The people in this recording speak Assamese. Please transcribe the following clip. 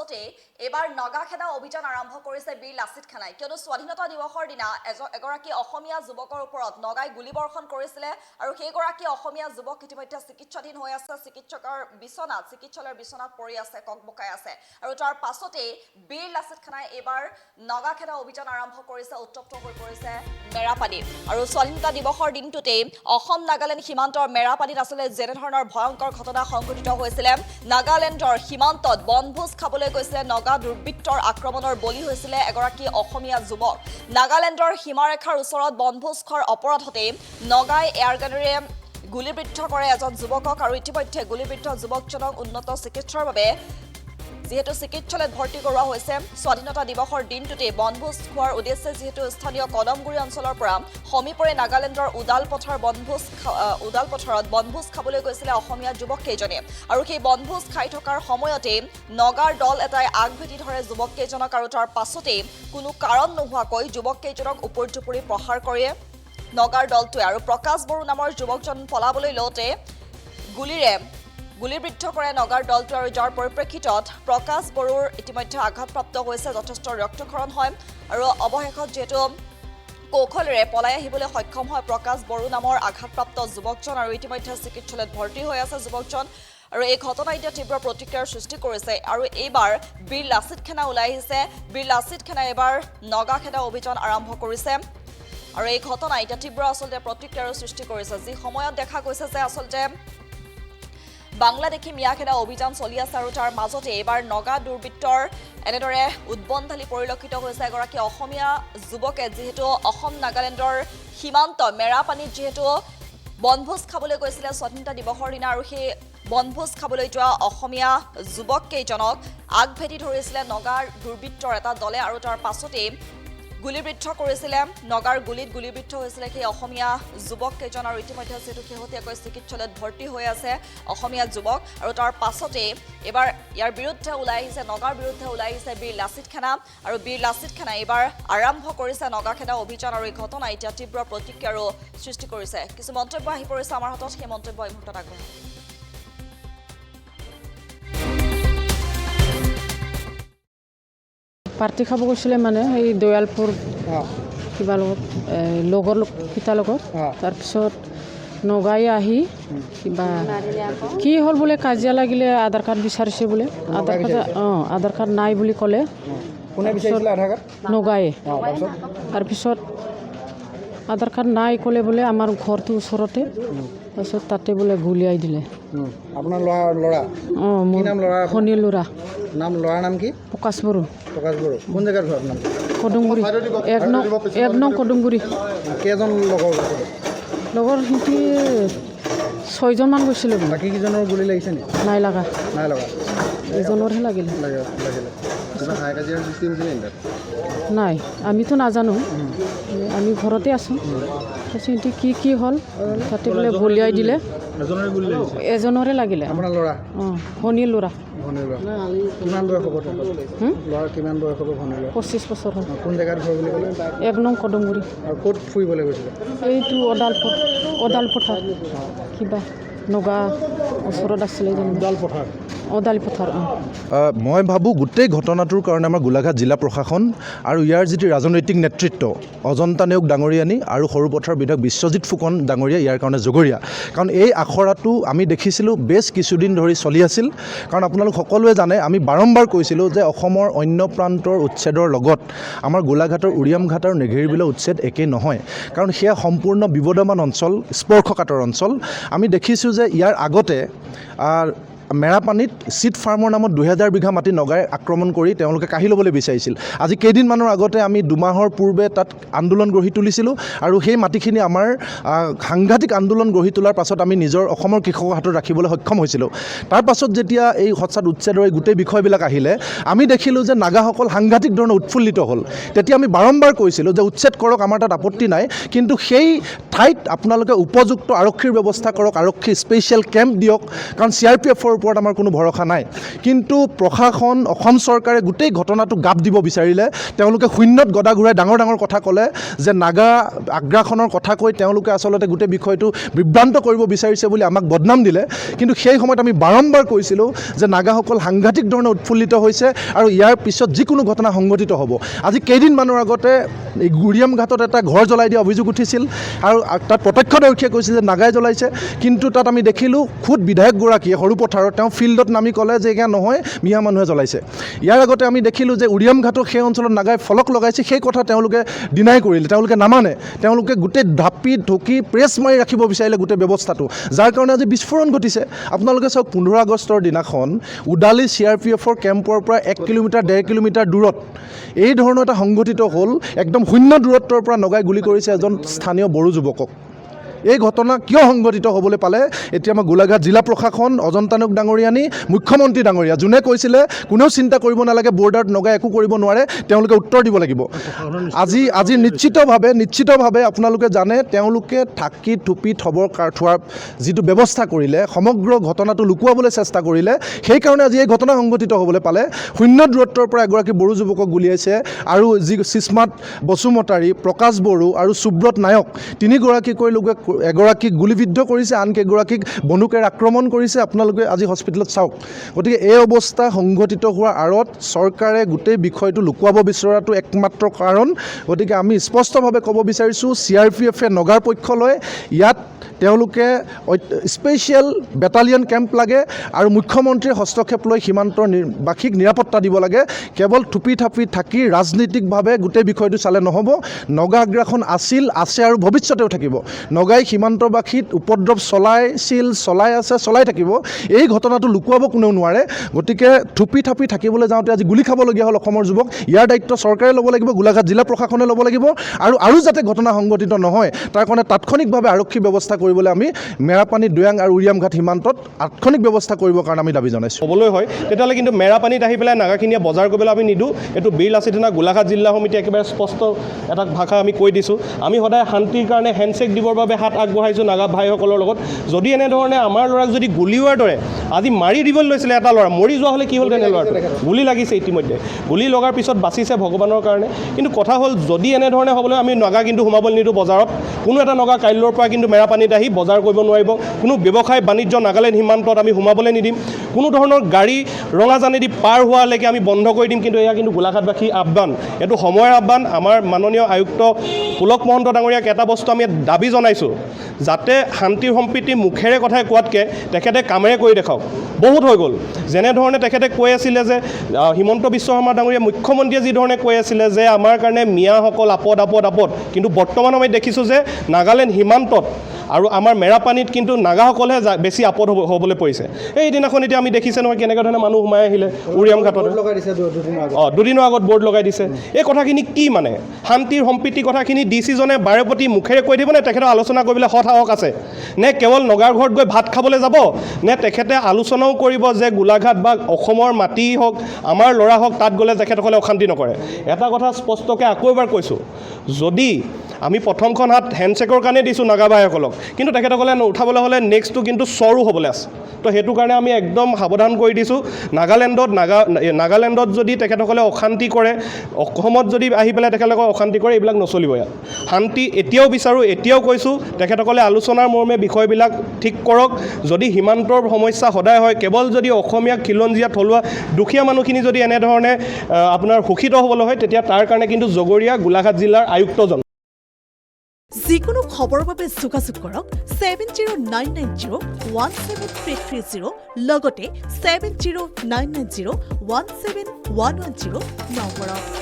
পাছতে এবাৰ নগাখেদা অভিযান আৰম্ভ কৰিছে বীৰ লাচিত খানাই কিয়নো স্বাধীনতা দিৱসৰ দিনা এগৰাকী অসমীয়া যুৱকৰ ওপৰত নগাই গুলীবৰ্ষণ কৰিছিলে আৰু সেইগৰাকী অসমীয়া যুৱক ইতিমধ্যে চিকিৎসাধীন হৈ আছে চিকিৎসালয়ৰ বিছনাত পৰি আছে ককবকাই আছে আৰু তাৰ পাছতে বীৰ লাচিত খানাই এবাৰ নগাখেদা অভিযান আৰম্ভ কৰিছে উত্তপ্ত হৈ পৰিছে মেৰাপানী আৰু স্বাধীনতা দিৱসৰ দিনটোতে অসম নাগালেণ্ড সীমান্তৰ মেৰাপানীত আসলে যেনে ধৰণৰ ভয়ংকৰ ঘটনা সংঘটিত হৈছিল নাগালেণ্ডৰ সীমান্তত বনভোজ খাবলৈ গৈছিলে নগা দুৰ্বৃত্তৰ আক্ৰমণৰ বলি হৈছিলে এগৰাকী অসমীয়া যুৱক নাগালেণ্ডৰ সীমাৰেখাৰ ওচৰত বনভোজ খোৱাৰ অপৰাধতে নগাই এয়াৰগানেৰে গুলীবিদ্ধ কৰে এজন যুৱকক আৰু ইতিমধ্যে গুলীবিদ্ধ যুৱকজনক উন্নত চিকিৎসাৰ বাবে যেহেতু চিকিৎসালয়ত ভৰ্তি কৰোৱা হৈছে স্বাধীনতা দিৱসৰ দিনটোতে বনভোজ খোৱাৰ উদ্দেশ্যে যেহেতু স্থানীয় কদমগুৰি অঞ্চলৰ পৰা সমীপৰে নাগালেণ্ডৰ উদালপথাৰত বনভোজ খাবলৈ গৈছিলে অসমীয়া যুৱক কেইজনে আৰু সেই বনভোজ খাই থকাৰ সময়তে নগাৰ দল এটাই আগভেটি ধৰে যুৱক কেইজনক আৰু তাৰ পাছতে কোনো কাৰণ নোহোৱাকৈ যুৱক কেইজনক ওপৰজুপৰি প্ৰহাৰ কৰে নগাৰ দলটোৱে আৰু প্ৰকাশ বড়ো নামৰ যুৱকজন পলাবলৈ লওঁতে গুলীবিদ্ধ কৰে নগাৰ দলটো আৰু যাৰ পৰিপ্ৰেক্ষিতত প্ৰকাশ বড়োৰ ইতিমধ্যে আঘাতপ্ৰাপ্ত হৈছে যথেষ্ট ৰক্তক্ষৰণ হয় আৰু অৱশেষত যেহেতু কৌশলেৰে পলাই আহিবলৈ সক্ষম হয় প্ৰকাশ বড়ো নামৰ আঘাতপ্ৰাপ্ত যুৱকজন আৰু ইতিমধ্যে চিকিৎসালয়ত ভৰ্তি হৈ আছে যুৱকজন আৰু এই ঘটনা এতিয়া তীব্ৰ প্ৰতিক্ৰিয়াৰ সৃষ্টি কৰিছে আৰু এইবাৰ বীৰ লাচিত খানা ওলাই আহিছে বীৰ লাচিত খানাই এবাৰ নগাখেদা অভিযান আৰম্ভ কৰিছে আৰু এই ঘটনা এতিয়া তীব্ৰ আচলতে প্ৰতিক্ৰিয়াৰ সৃষ্টি কৰিছে যি সময়ত দেখা গৈছে যে আচলতে বাংলাদেশী মিয়াখেদা অভিযান চলি আছে আৰু তাৰ মাজতে এবাৰ নগা দুৰ্বৃত্তৰ এনেদৰে উদ্বন্ধালি পৰিলক্ষিত হৈছে এগৰাকী অসমীয়া যুৱকে যিহেতু অসম নাগালেণ্ডৰ সীমান্ত মেৰাপানীত যিহেতু বনভোজ খাবলৈ গৈছিলে স্বাধীনতা দিৱসৰ দিনা আৰু সেই বনভোজ খাবলৈ যোৱা অসমীয়া যুৱক কেইজনক আগভেটি ধৰিছিলে নগাৰ দুৰ্বৃত্তৰ এটা দলে আৰু তাৰ পাছতে গুলীবিদ্ধ কৰিছিলে নগাৰ গুলীবিদ্ধ হৈছিলে সেই অসমীয়া যুৱক কেইজন আৰু ইতিমধ্যে যেহেতু শেহতীয়াকৈ চিকিৎসালয়ত ভৰ্তি হৈ আছে অসমীয়া যুৱক আৰু তাৰ পাছতে এবাৰ ইয়াৰ বিৰুদ্ধে ওলাই আহিছে নগাৰ বিৰুদ্ধে ওলাই আহিছে বীৰ লাচিত খানা আৰু বীৰ লাচিত খানা এবাৰ আৰম্ভ কৰিছে নগাখেদা অভিযান আৰু এই ঘটনা এতিয়া তীব্ৰ প্ৰতিক্ৰিয়াৰো সৃষ্টি কৰিছে কিছু মন্তব্য আহি পৰিছে আমাৰ হাতত সেই মন্তব্য এই মুহূৰ্তত আগবঢ়াম পাৰ্টি খাব গৈছিলে মানে এই দয়ালপুৰ কিবা লগৰ কেইটাৰ লগত তাৰপিছত নগাই আহি কিবা কি হ'ল বোলে কাজিয়া লাগিলে আধাৰ কাৰ্ড বিচাৰিছে বোলে আধাৰ কাৰ্ড নাই বুলি ক'লে নগায়ে তাৰপিছত আধাৰ কাৰ্ড নাই ক'লে বোলে আমাৰ ঘৰটোৰ ওচৰতে তাৰপিছত তাতে বোলে গুলিয়াই দিলে আপোনাৰ ল'ৰা শনি ল'ৰা নাম ল'ৰাৰ নাম কি প্ৰকাশ বড়ো কোন জেগাত ঘৰ আপোনাৰ কদমগুৰি এক নং কদমগুৰি কেইজন লগৰ সিহঁতি 6জনমান গৈছিলোঁ বাকী কেইজনৰ গুলি লাগিছে নেকি নাই লগা এজনৰহে লাগিলে নাই আমিতো নাজানো আমি ঘৰতে আছোঁ তাৰপিছত সিহঁতি কি হ'ল তাতে বোলে গুলিয়াই দিলে এজনৰে লাগিলে আপোনাৰ ল'ৰা শনি ল'ৰা কিমান বয়স হ'ব ল'ৰা কিমান বয়স হ'ব ভনী ল'ৰা 25 বছৰ হ'ল কোন জেগাত ঘৰ বুলি ক'লে 1 নং কদমগুৰি আৰু ক'ত ফুৰিবলৈ গৈছিলে এইটো ওদালপথাৰ কিবা নগা ওচৰত আছিলে ওদালপথাৰ মই ভাবোঁ গোটেই ঘটনাটোৰ কাৰণে আমাৰ গোলাঘাট জিলা প্ৰশাসন আৰু ইয়াৰ যিটো ৰাজনৈতিক নেতৃত্ব অজন্তা নেওগ ডাঙৰীয়ানী আৰু সৰুপথাৰ বিধায়ক বিশ্বজিৎ ফুকন ডাঙৰীয়া ইয়াৰ কাৰণে জগৰীয়া কাৰণ এই আখৰাটো আমি দেখিছিলোঁ বেছ কিছুদিন ধৰি চলি আছিল কাৰণ আপোনালোক সকলোৱে জানে আমি বাৰম্বাৰ কৈছিলোঁ যে অসমৰ অন্য প্ৰান্তৰ উচ্ছেদৰ লগত আমাৰ গোলাঘাটৰ উৰিয়ামঘাট আৰু নেঘেৰিবিলৰ উচ্ছেদ একেই নহয় কাৰণ সেয়া সম্পূৰ্ণ বিবদমান অঞ্চল স্পৰ্শকাতৰ অঞ্চল আমি দেখিছোঁ যে ইয়াৰ আগতে মেৰাপানীত চিট ফাৰ্মৰ নামত 2000 বিঘা মাটি নগাই আক্ৰমণ কৰি তেওঁলোকে কাঢ়ি ল'বলৈ বিচাৰিছিল আজি কেইদিনমানৰ আগতে আমি 2 মাহৰ পূৰ্বে তাত আন্দোলন গঢ়ি তুলিছিলোঁ আৰু সেই মাটিখিনি আমাৰ সাংঘাতিক আন্দোলন গঢ়ি তোলাৰ পাছত আমি নিজৰ অসমৰ কৃষকৰ হাতত ৰাখিবলৈ সক্ষম হৈছিলোঁ তাৰ পাছত যেতিয়া এই হঠাৎ উচ্ছেদৰ এই গোটেই বিষয়বিলাক আহিলে আমি দেখিলোঁ যে নাগাসকল সাংঘাতিক ধৰণে উৎফুল্লিত হ'ল তেতিয়া আমি বাৰম্বাৰ কৈছিলোঁ যে উচ্ছেদ কৰক আমাৰ তাত আপত্তি নাই কিন্তু সেই ঠাইত আপোনালোকে উপযুক্ত আৰক্ষীৰ ব্যৱস্থা কৰক আৰক্ষী স্পেচিয়েল কেম্প দিয়ক কাৰণ CRPFৰ ওপৰত আমাৰ কোনো ভৰসা নাই কিন্তু প্ৰশাসন অসম চৰকাৰে গোটেই ঘটনাটো গাপ দিব বিচাৰিলে তেওঁলোকে শূন্যত গদা ঘূৰাই ডাঙৰ ডাঙৰ কথা ক'লে যে নাগা আগ্ৰাসনৰ কথা কৈ তেওঁলোকে আচলতে গোটেই বিষয়টো বিভ্ৰান্ত কৰিব বিচাৰিছে বুলি আমাক বদনাম দিলে কিন্তু সেই সময়ত আমি বাৰম্বাৰ কৈছিলোঁ যে নাগাসকল সাংঘাতিক ধৰণে উৎফুল্লিত হৈছে আৰু ইয়াৰ পিছত যিকোনো ঘটনা সংঘটিত হ'ব আজি কেইদিনমানৰ আগতে এই গুৰিয়াম ঘাটত এটা ঘৰ জ্বলাই দিয়া অভিযোগ উঠিছিল আৰু তাত প্ৰত্যক্ষদৰ্শীয়ে কৈছিল যে নাগাই জ্বলাইছে কিন্তু তাত আমি দেখিলোঁ খুদ বিধায়কগৰাকীয়ে সৰু পথাৰত তেওঁ ফিল্ডত নামি ক'লে যে এয়া নহয় মিয়া মানুহে জ্বলাইছে ইয়াৰ আগতে আমি দেখিলোঁ যে উৰিয়াম ঘাটত সেই অঞ্চলত নাগাই ফলক লগাইছে সেই কথা তেওঁলোকে ডিনাই কৰিলে তেওঁলোকে নামানে তেওঁলোকে গোটেই ঢাপি ঢুকি প্ৰেছ মাৰি ৰাখিব বিচাৰিলে গোটেই ব্যৱস্থাটো যাৰ কাৰণে আজি বিস্ফোৰণ ঘটিছে আপোনালোকে চাওক 15 আগষ্টৰ দিনাখন উদালি CRPFৰ কেম্পৰ পৰা 1 কিলোমিটাৰ 1.5 কিলোমিটাৰ দূৰত এই ধৰণৰ এটা সংঘটিত হ'ল একদম শূন্য দূৰত্বৰ পৰা নগাই গুলি কৰিছে এজন স্থানীয় বড়ো যুৱকক এই ঘটনা কিয় সংঘটিত হ'বলৈ পালে এতিয়া আমাৰ গোলাঘাট জিলা প্ৰশাসন অজন্তা নেওগ ডাঙৰীয়ানী মুখ্যমন্ত্ৰী ডাঙৰীয়া যোনে কৈছিলে কোনেও চিন্তা কৰিব নালাগে বৰ্ডাৰত নগাই একো কৰিব নোৱাৰে তেওঁলোকে উত্তৰ দিব লাগিব আজি নিশ্চিতভাৱে আপোনালোকে জানে তেওঁলোকে ঢাকি টুপি থোৱাৰ যিটো ব্যৱস্থা কৰিলে সমগ্ৰ ঘটনাটো লুকুৱাবলৈ চেষ্টা কৰিলে সেইকাৰণে আজি এই ঘটনা সংঘটিত হ'বলৈ পালে শূন্য দূৰত্বৰ পৰা এগৰাকী বড়ো যুৱকক গুলিয়াইছে আৰু যি চিস্মাত বসুমতাৰী প্ৰকাশ বড়ো আৰু সুব্ৰত নায়ক তিনিগৰাকীকৈ লোকে এগৰাকীক গুলিবিদ্ধ কৰিছে আনকেইগৰাকীক বন্দুকেৰে আক্ৰমণ কৰিছে আপোনালোকে আজি হস্পিটেলত চাওক গতিকে এই অৱস্থা সংঘটিত হোৱাৰ আঁৰত চৰকাৰে গোটেই বিষয়টো লুকুৱাব বিচৰাটো একমাত্ৰ কাৰণ গতিকে আমি স্পষ্টভাৱে ক'ব বিচাৰিছোঁ CRPFে নগাৰ পক্ষ লয় ইয়াত তেওঁলোকে স্পেচিয়েল বেটালিয়ন কেম্প লাগে আৰু মুখ্যমন্ত্ৰীৰ হস্তক্ষেপ লৈ সীমান্তৰ বাসীক নিৰাপত্তা দিব লাগে কেৱল থুপি থাপি থাকি ৰাজনীতিকভাৱে গোটেই বিষয়টো চালে নহ'ব নগা আগ্ৰাসন আছিল আছে আৰু ভৱিষ্যতেও থাকিব নগাই সীমান্তবাসীত উপদ্ৰৱ চলাই আছে চলাই থাকিব এই ঘটনাটো লুকুৱাব কোনেও নোৱাৰে গতিকে থুপি থাপি থাকিবলৈ যাওঁতে আজি গুলি খাবলগীয়া হ'ল অসমৰ যুৱক ইয়াৰ দায়িত্ব চৰকাৰে ল'ব লাগিব গোলাঘাট জিলা প্ৰশাসনে ল'ব লাগিব আৰু যাতে ঘটনা সংঘটিত নহয় তাৰ কাৰণে তাৎক্ষণিকভাৱে আৰক্ষী ব্যৱস্থা কৰিবলৈ আমি মেৰাপানী দৈয়াং আৰু উৰিয়াম ঘাট সীমান্তত তাৎক্ষণিক ব্যৱস্থা কৰিবৰ কাৰণে আমি দাবী জনাইছোঁ ক'বলৈ হয় তেতিয়াহ'লে কিন্তু মেৰাপানীত আহি পেলাই নাগাখিনিয়ে বজাৰ কৰিবলৈ আমি নিদিওঁ এইটো বীৰ লাচিত সেনা গোলাঘাট জিলা সমিতি একেবাৰে স্পষ্ট এটা ভাষা আমি কৈ দিছোঁ আমি সদায় শান্তিৰ কাৰণে হেণ্ডশ্বেক দিবৰ বাবে হাত আগবঢ়াইছোঁ নাগা ভাইসকলৰ লগত যদি এনেধৰণে আমাৰ ল'ৰাক যদি গুলিওৱাৰ দৰে আজি মাৰি দিবলৈ লৈছিলে এটা ল'ৰা মৰি যোৱা হ'লে কি হ'ল তেনে ল'ৰাটো গুলি লাগিছে ইতিমধ্যে গুলি লগাৰ পিছত বাচিছে ভগৱানৰ কাৰণে কিন্তু কথা হ'ল যদি এনেধৰণে হ'বলৈ আমি নগা কিন্তু সোমাবলৈ নিদিওঁ বজাৰত কোনো এটা নগা কাইলৈৰ পৰা কিন্তু মেৰাপানীত আহি বজাৰ কৰিব নোৱাৰিব কোনো ব্যৱসায় বাণিজ্য নাগালেণ্ড সীমান্তত আমি সোমাবলৈ নিদিম কোনো ধৰণৰ গাড়ী ৰঙাজানেদি পাৰ হোৱালৈকে আমি বন্ধ কৰি দিম কিন্তু এয়া কিন্তু গোলাঘাটবাসীৰ আহ্বান এইটো সময়ৰ আহ্বান আমাৰ মাননীয় আয়ুক্ত পুলক মহন্ত ডাঙৰীয়াক এটা বস্তু আমি দাবী জনাইছোঁ যাতে শান্তি সম্প্ৰীতি মুখেৰে কথাই কোৱাতকৈ তেখেতে কামেৰে কৰি দেখাওক বহুত হৈ গ'ল যেনেধৰণে তেখেতে কৈ আছিলে যে হিমন্ত বিশ্ব শৰ্মা ডাঙৰীয়া মুখ্যমন্ত্ৰীয়ে যিধৰণে কৈ আছিলে যে আমাৰ কাৰণে মিয়াসকল আপদ কিন্তু বৰ্তমান আমি দেখিছোঁ যে নাগালেণ্ড সীমান্তত আৰু আমাৰ মেৰাপানীত কিন্তু নাগাসকলেহে বেছি আপদ হ'বলৈ পৰিছে এইদিনাখন এতিয়া আমি দেখিছে নহয় কেনেকৈ ধৰণে মানুহ সোমাই আহিলে উৰিয়াম ঘাটত দুদিনৰ আগত বৰ্ড লগাই দিছে এই কথাখিনি কি মানে শান্তিৰ সম্প্ৰীতিৰ কথাখিনি ডিচিজনে বাৰেপতি মুখেৰে কৈ দিবনে তেখেতৰ আলোচনা কৰিবলৈ সাহস আছে নে কেৱল নগাৰ ঘৰত গৈ ভাত খাবলৈ যাব নে তেখেতে আলোচনাও কৰিব যে গোলাঘাট বা অসমৰ মাটি হওক আমাৰ ল'ৰা হওক তাত গ'লে তেখেতসকলে অশান্তি নকৰে এটা কথা স্পষ্টকৈ আকৌ এবাৰ কৈছোঁ যদি আমি প্ৰথমখন হাত হেণ্ডশ্বেকৰ কাৰণে দিছোঁ নাগা ভাইসকলক কিন্তু তেখেতসকলে উঠাবলৈ হ'লে নেক্সটটো কিন্তু চৰো হ'বলৈ আছে তো সেইটো কাৰণে আমি একদম সাৱধান কৰি দিছোঁ নাগালেণ্ডত যদি তেখেতসকলে অশান্তি কৰে অসমত যদি আহি পেলাই তেখেতসকলে অশান্তি কৰে এইবিলাক নচলিব ইয়াত শান্তি এতিয়াও বিচাৰোঁ এতিয়াও কৈছোঁ তেখেতসকলে আলোচনাৰ মৰ্মে বিষয়বিলাক ঠিক কৰক যদি সীমান্তৰ সমস্যা সদায় হয় কেৱল যদি অসমীয়া খিলঞ্জীয়া থলুৱা দুখীয়া মানুহখিনি যদি এনেধৰণে আপোনাৰ শোষিত হ'বলৈ হয় তেতিয়া তাৰ কাৰণে কিন্তু জগৰীয়া গোলাঘাট জিলাৰ আয়ুক্তজন যিকোনো খবৰৰ বাবে যোগাযোগ কৰক 7099017330 লগতে 7099017110 নম্বৰত